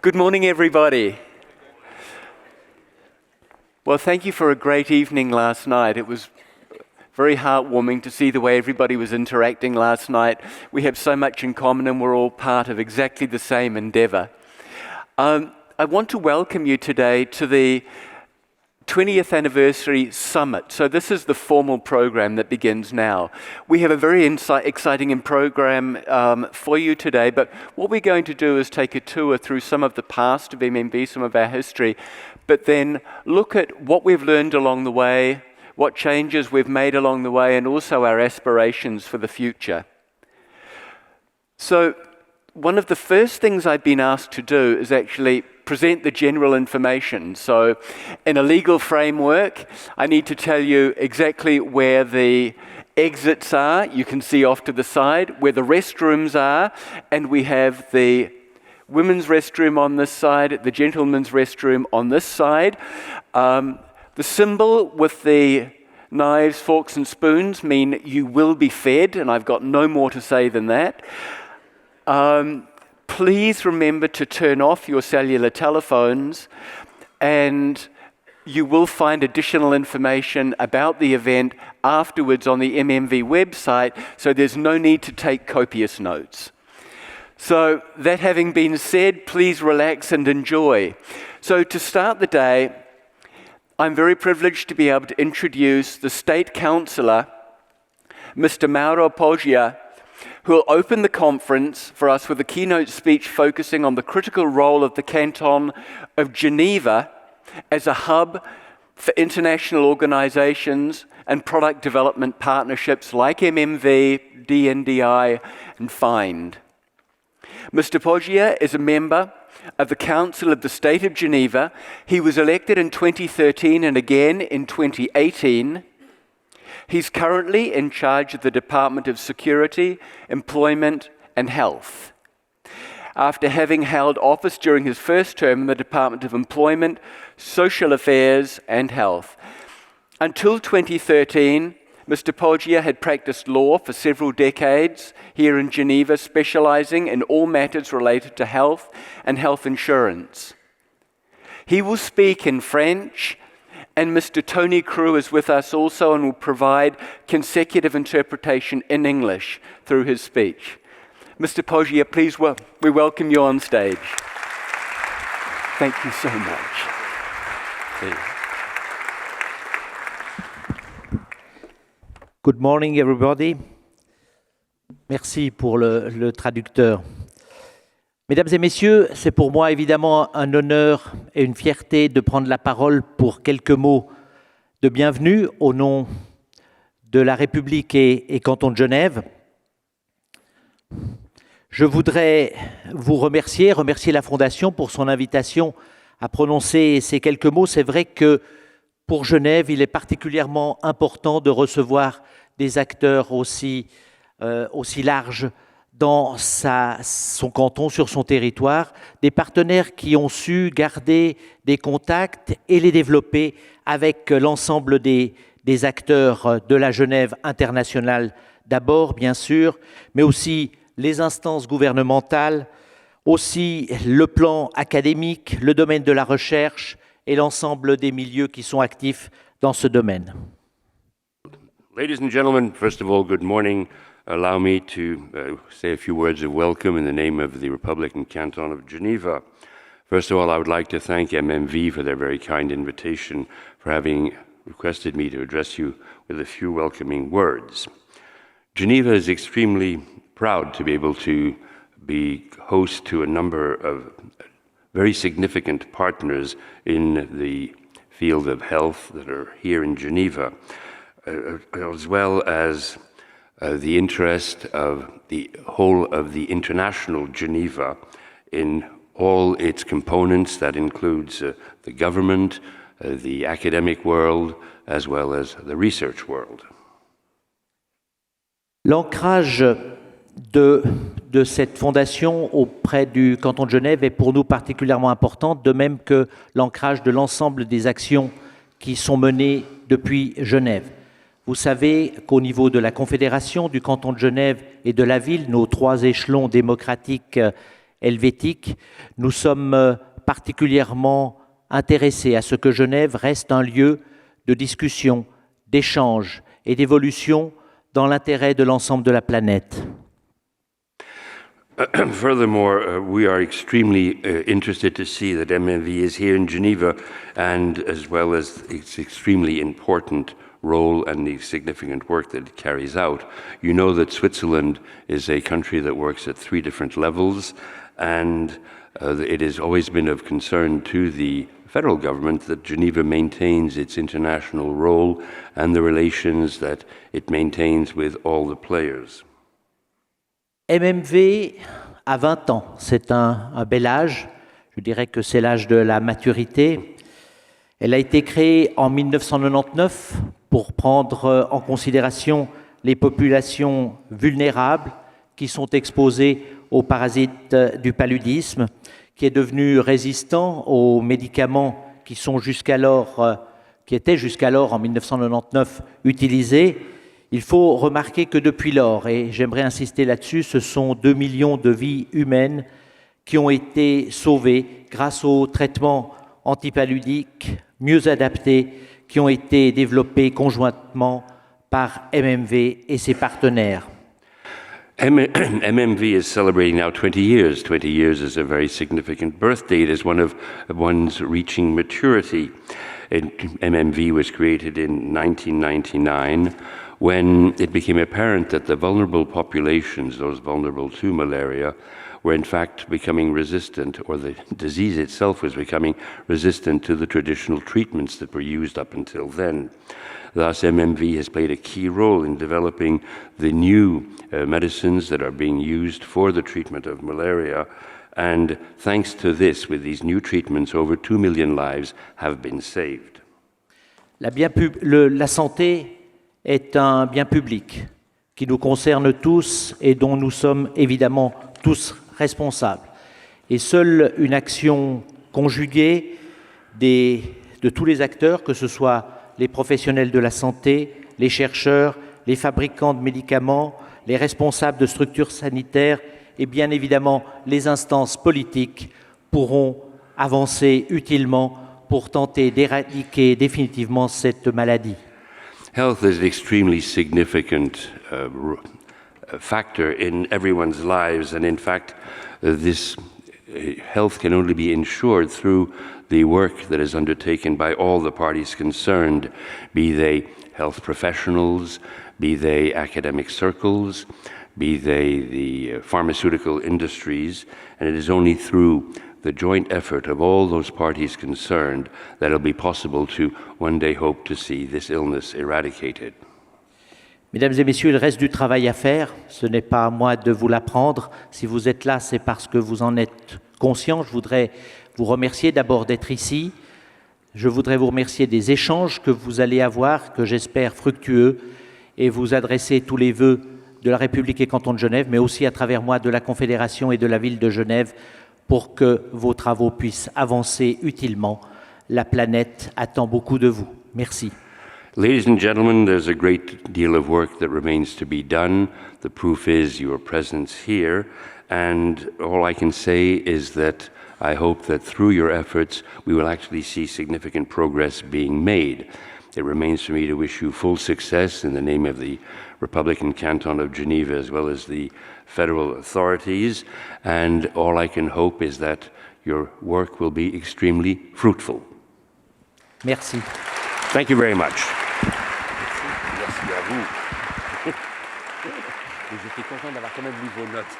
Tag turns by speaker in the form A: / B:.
A: Good morning, everybody. Well, thank you for a great evening last night. It was very heartwarming to see the way everybody was interacting last night. We have so much in common and we're all part of exactly the same endeavor. I want to welcome you today to the 20th anniversary summit. So this is the formal program that begins now. We have a very exciting program for you today, but what we're going to do is take a tour through some of the past of MMV, some of our history, but then look at what we've learned along the way, what changes we've made along the way, and also our aspirations for the future. So one of the first things I've been asked to do is actually present the general information. So in a legal framework, I need to tell you exactly where the exits are. You can see off to the side where the restrooms are, and we have the women's restroom on this side, the gentlemen's restroom on this side. The symbol with the knives, forks and spoons mean you will be fed, and I've got no more to say than that. Please remember to turn off your cellular telephones, and you will find additional information about the event afterwards on the MMV website, so there's no need to take copious notes. So that having been said, please relax and enjoy. So to start the day, I'm very privileged to be able to introduce the State Councillor, Mr. Mauro Poggia, who will open the conference for us with a keynote speech focusing on the critical role of the Canton of Geneva as a hub for international organizations and product development partnerships like MMV, DNDi, and FIND. Mr. Poggia is a member of the Council of the State of Geneva. He was elected in 2013 and again in 2018. He's currently in charge of the Department of Security, Employment and Health. After having held office during his first term in the Department of Employment, Social Affairs and Health. Until 2013, Mr. Poggia had practiced law for several decades here in Geneva, specializing in all matters related to health and health insurance. He will speak in French, and Mr. Tony Crew is with us also and will provide consecutive interpretation in English through his speech. Mr. Poggia, please, we welcome you on stage. Thank you so much. Please.
B: Good morning, everybody. Merci pour le traducteur. Mesdames et messieurs, c'est pour moi évidemment un honneur et une fierté de prendre la parole pour quelques mots de bienvenue au nom de la République et Canton de Genève. Je voudrais vous remercier la Fondation pour son invitation à prononcer ces quelques mots. C'est vrai que pour Genève, il est particulièrement important de recevoir des acteurs aussi larges dans son canton, sur son territoire, des partenaires qui ont su garder des contacts et les développer avec l'ensemble des acteurs de la Genève internationale d'abord, bien sûr, mais aussi les instances gouvernementales, aussi le plan académique, le domaine de la recherche et l'ensemble des milieux qui sont actifs dans ce domaine.
C: Ladies and gentlemen, first of all, good morning. Allow me to say a few words of welcome in the name of the Republican Canton of Geneva. First of all, I would like to thank MMV for their very kind invitation, for having requested me to address you with a few welcoming words. Geneva is extremely proud to be able to be host to a number of very significant partners in the field of health that are here in Geneva, as well as the interest of the whole of the international Geneva in all its components. That includes the government, the academic world, as well as the research world.
B: L'ancrage de cette fondation auprès du canton de Genève est pour nous particulièrement important, de même que l'ancrage de l'ensemble des actions qui sont menées depuis Genève. Vous savez qu'au niveau de la Confédération, du canton de Genève et de la ville, nos trois échelons démocratiques helvétique. Nous sommes particulièrement intéressés à ce que Genève reste un lieu de discussion, d'échange et d'évolution dans l'intérêt de l'ensemble de la planète.
C: Furthermore, we are extremely interested to see that MMV is here in Geneva, and as well as its extremely important role and the significant work that it carries out. You know that Switzerland is a country that works at 3 different levels, and it has always been of concern to the federal government that Geneva maintains its international role and the relations that it maintains with all the players.
B: MMV a 20 ans, c'est un bel âge, je dirais que c'est l'âge de la maturité. Elle a été créée en 1999 pour prendre en considération les populations vulnérables qui sont exposées aux parasites du paludisme, qui est devenu résistant aux médicaments qui étaient jusqu'alors en 1999 utilisés. Il faut remarquer que depuis lors, et j'aimerais insister là-dessus, ce sont 2 millions de vies humaines qui ont été sauvées grâce aux traitements antipaludiques mieux adaptés qui ont été développés conjointement par MMV et ses partenaires.
C: MMV is celebrating now 20 years. 20 years is a very significant birthday. It is one of one's reaching maturity. MMV was created in 1999 when it became apparent that the vulnerable populations, those vulnerable to malaria, were in fact becoming resistant, or the disease itself was becoming resistant to the traditional treatments that were used up until then. Thus, MMV has played a key role in developing the new medicines that are being used for the treatment of malaria. And thanks to this, with these new treatments, over 2 million lives have been saved.
B: La santé est un bien public qui nous concerne tous et dont nous sommes évidemment tous responsables. Et seule une action conjuguée de tous les acteurs, que ce soit les professionnels de la santé, les chercheurs, les fabricants de médicaments, les responsables de structures sanitaires et bien évidemment les instances politiques pourront avancer utilement pour tenter d'éradiquer définitivement cette maladie.
C: Health is an extremely significant factor in everyone's lives, and in fact, this health can only be ensured through the work that is undertaken by all the parties concerned, be they health professionals, be they academic circles, be they the pharmaceutical industries, and it is only through the joint effort of all those parties concerned that it will be possible to one day hope to see this illness eradicated.
B: Mesdames et messieurs, il reste du travail à faire. Ce n'est pas à moi de vous l'apprendre. Si vous êtes là, c'est parce que vous en êtes conscient. Je voudrais vous remercier d'abord d'être ici. Je voudrais vous remercier des échanges que vous allez avoir, que j'espère fructueux, et vous adresser tous les vœux de la République et Canton de Genève, mais aussi à travers moi de la Confédération et de la ville de Genève, pour que vos travaux puissent avancer utilement. La planète attend beaucoup de vous. Merci.
C: Ladies and gentlemen, there's a great deal of work that remains to be done. The proof is your presence here, and all I can say is that I hope that through your efforts we will actually see significant progress being made. It remains for me to wish you full success in the name of the Republican Canton of Geneva as well as the federal authorities, and all I can hope is that your work will be extremely fruitful.
B: Merci.
C: Thank you very much.
D: Merci à vous. J'étais content d'avoir quand même lu vos notes.